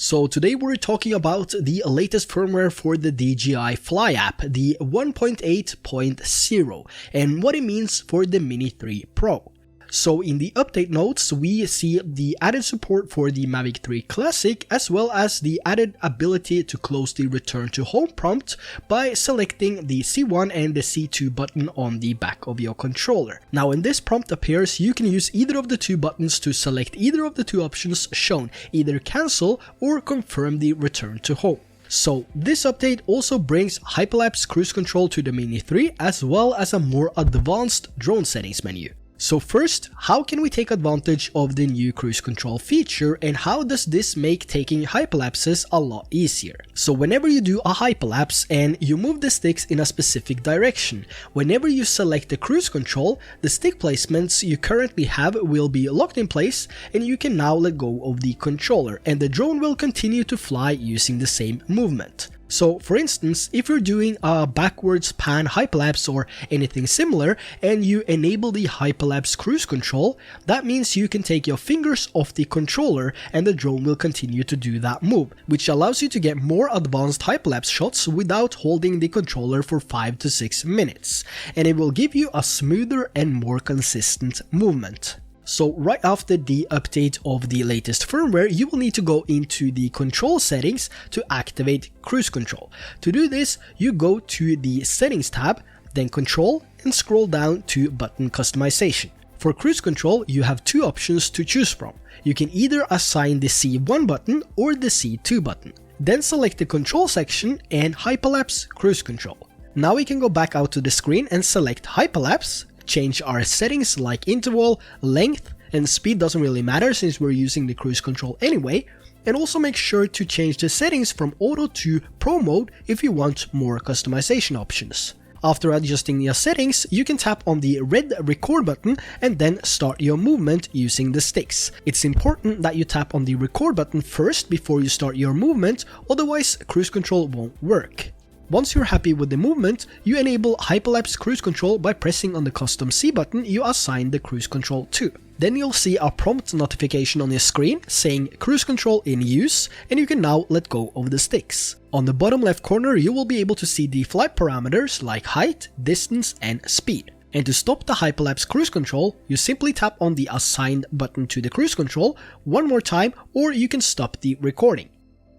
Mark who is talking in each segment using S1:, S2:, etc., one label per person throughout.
S1: So today we're talking about the latest firmware for the DJI Fly app, the 1.8.0, and what it means for the Mini 3 Pro. So in the update notes, we see the added support for the Mavic 3 Classic, as well as the added ability to close the return to home prompt by selecting the C1 and the C2 button on the back of your controller. Now when this prompt appears, you can use either of the two buttons to select either of the two options shown, either cancel or confirm the return to home. So this update also brings Hyperlapse cruise control to the Mini 3, as well as a more advanced drone settings menu. So first, how can we take advantage of the new cruise control feature, and how does this make taking hyperlapses a lot easier? So whenever you do a hyperlapse and you move the sticks in a specific direction, whenever you select the cruise control, the stick placements you currently have will be locked in place, and you can now let go of the controller, and the drone will continue to fly using the same movement. So for instance, if you're doing a backwards pan hyperlapse or anything similar and you enable the hyperlapse cruise control, that means you can take your fingers off the controller and the drone will continue to do that move, which allows you to get more advanced hyperlapse shots without holding the controller for 5 to 6 minutes, and it will give you a smoother and more consistent movement. So right after the update of the latest firmware, you will need to go into the control settings to activate cruise control. To do this, you go to the settings tab, then control, and scroll down to button customization. For cruise control, you have two options to choose from. You can either assign the C1 button or the C2 button. Then select the control section and hyperlapse cruise control. Now we can go back out to the screen and select hyperlapse, change our settings like interval, length, and speed doesn't really matter since we're using the cruise control anyway, and also make sure to change the settings from auto to pro mode if you want more customization options. After adjusting your settings, you can tap on the red record button and then start your movement using the sticks. It's important that you tap on the record button first before you start your movement, otherwise cruise control won't work. Once you're happy with the movement, you enable Hyperlapse cruise control by pressing on the custom C button you assign the cruise control to. Then you'll see a prompt notification on your screen saying cruise control in use, and you can now let go of the sticks. On the bottom left corner, you will be able to see the flight parameters like height, distance, and speed. And to stop the Hyperlapse cruise control, you simply tap on the assigned button to the cruise control one more time, or you can stop the recording.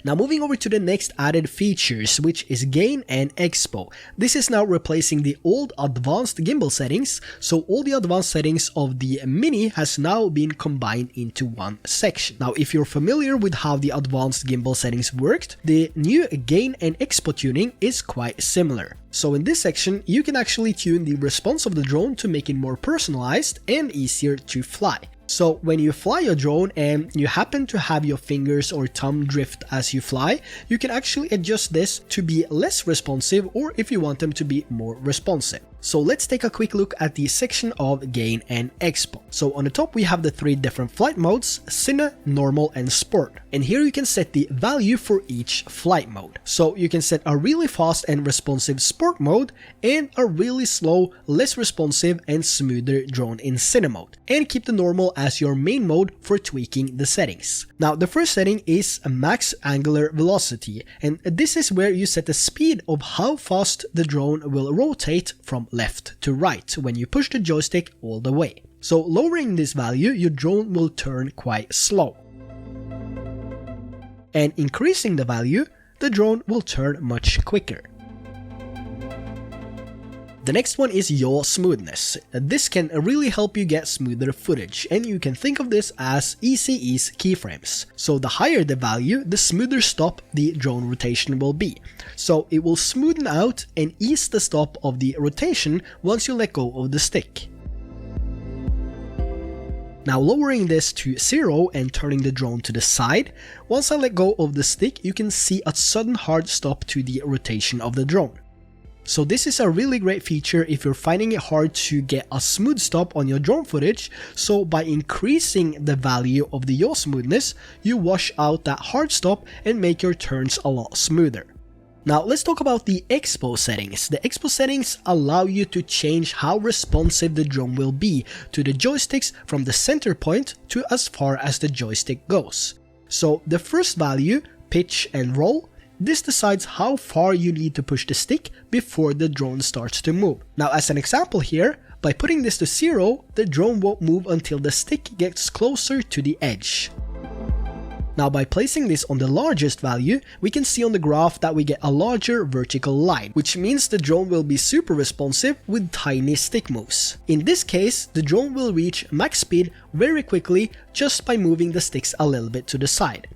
S1: Now moving over to the next added features, which is Gain and EXPO. This is now replacing the old advanced gimbal settings, so all the advanced settings of the Mini has now been combined into one section. Now if you're familiar with how the advanced gimbal settings worked, the new Gain and EXPO tuning is quite similar. So in this section, you can actually tune the response of the drone to make it more personalized and easier to fly. So when you fly your drone and you happen to have your fingers or thumb drift as you fly, you can actually adjust this to be less responsive, or if you want them to be more responsive. So let's take a quick look at the section of Gain and EXPO. So on the top we have the three different flight modes, Cine, Normal, and Sport. And here you can set the value for each flight mode. So you can set a really fast and responsive Sport mode and a really slow, less responsive and smoother drone in Cine mode. And keep the Normal as your main mode for tweaking the settings. Now the first setting is a max angular velocity, and this is where you set the speed of how fast the drone will rotate from left to right when you push the joystick all the way. So lowering this value, your drone will turn quite slow. And increasing the value, the drone will turn much quicker. The next one is Yaw Smoothness. This can really help you get smoother footage, and you can think of this as easy ease keyframes. So the higher the value, the smoother stop the drone rotation will be. So it will smoothen out and ease the stop of the rotation once you let go of the stick. Now lowering this to 0 and turning the drone to the side, once I let go of the stick, you can see a sudden hard stop to the rotation of the drone. So this is a really great feature if you're finding it hard to get a smooth stop on your drone footage. So by increasing the value of the yaw smoothness, you wash out that hard stop and make your turns a lot smoother. Now let's talk about the EXPO settings. The EXPO settings allow you to change how responsive the drone will be to the joysticks from the center point to as far as the joystick goes. So the first value, pitch and roll, this decides how far you need to push the stick before the drone starts to move. Now as an example here, by putting this to 0, the drone won't move until the stick gets closer to the edge. Now by placing this on the largest value, we can see on the graph that we get a larger vertical line, which means the drone will be super responsive with tiny stick moves. In this case, the drone will reach max speed very quickly just by moving the sticks a little bit to the side.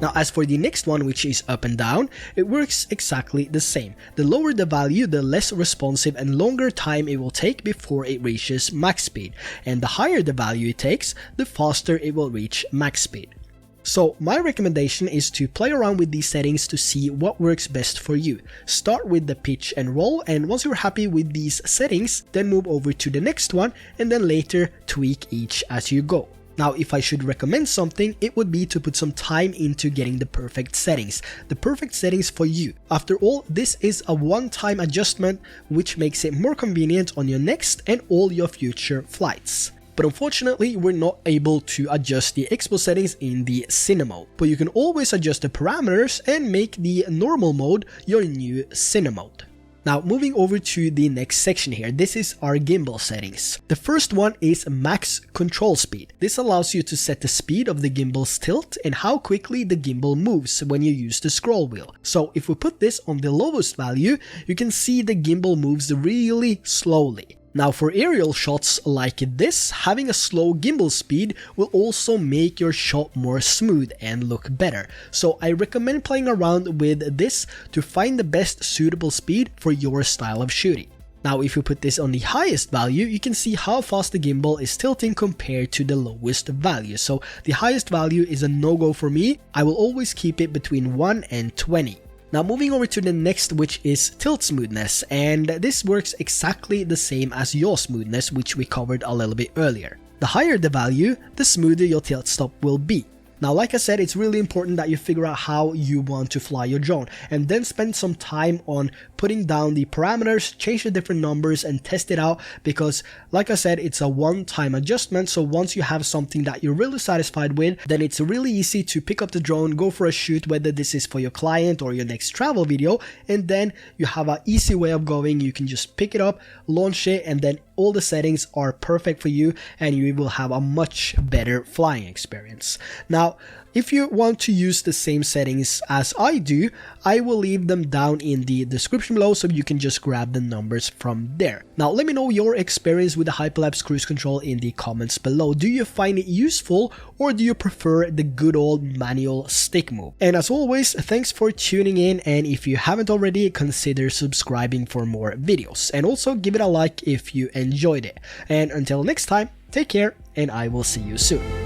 S1: Now as for the next one, which is up and down, it works exactly the same. The lower the value, the less responsive and longer time it will take before it reaches max speed, and the higher the value it takes, the faster it will reach max speed. So my recommendation is to play around with these settings to see what works best for you. Start with the pitch and roll, and once you're happy with these settings, then move over to the next one and then later tweak each as you go. Now if I should recommend something, it would be to put some time into getting the perfect settings for you. After all, this is a one-time adjustment which makes it more convenient on your next and all your future flights. But unfortunately, we're not able to adjust the EXPO settings in the Cine mode, but you can always adjust the parameters and make the normal mode your new Cine mode. Now moving over to the next section here, this is our gimbal settings. The first one is max control speed. This allows you to set the speed of the gimbal's tilt and how quickly the gimbal moves when you use the scroll wheel. So if we put this on the lowest value, you can see the gimbal moves really slowly. Now for aerial shots like this, having a slow gimbal speed will also make your shot more smooth and look better. So I recommend playing around with this to find the best suitable speed for your style of shooting. Now if you put this on the highest value, you can see how fast the gimbal is tilting compared to the lowest value. So the highest value is a no-go for me. I will always keep it between 1 and 20. Now moving over to the next, which is tilt smoothness, and this works exactly the same as yaw smoothness, which we covered a little bit earlier. The higher the value, the smoother your tilt stop will be. Now like I said, it's really important that you figure out how you want to fly your drone and then spend some time on putting down the parameters, change the different numbers and test it out, because like I said, it's a one-time adjustment. So once you have something that you're really satisfied with, then it's really easy to pick up the drone, go for a shoot, whether this is for your client or your next travel video, and then you have an easy way of going. You can just pick it up, launch it, and then all the settings are perfect for you and you will have a much better flying experience. Now, if you want to use the same settings as I do, I will leave them down in the description below so you can just grab the numbers from there. Now, let me know your experience with the Hyperlapse cruise control in the comments below. Do you find it useful or do you prefer the good old manual stick move? And as always, thanks for tuning in, and if you haven't already, consider subscribing for more videos and also give it a like if you enjoyed it. And until next time, take care and I will see you soon.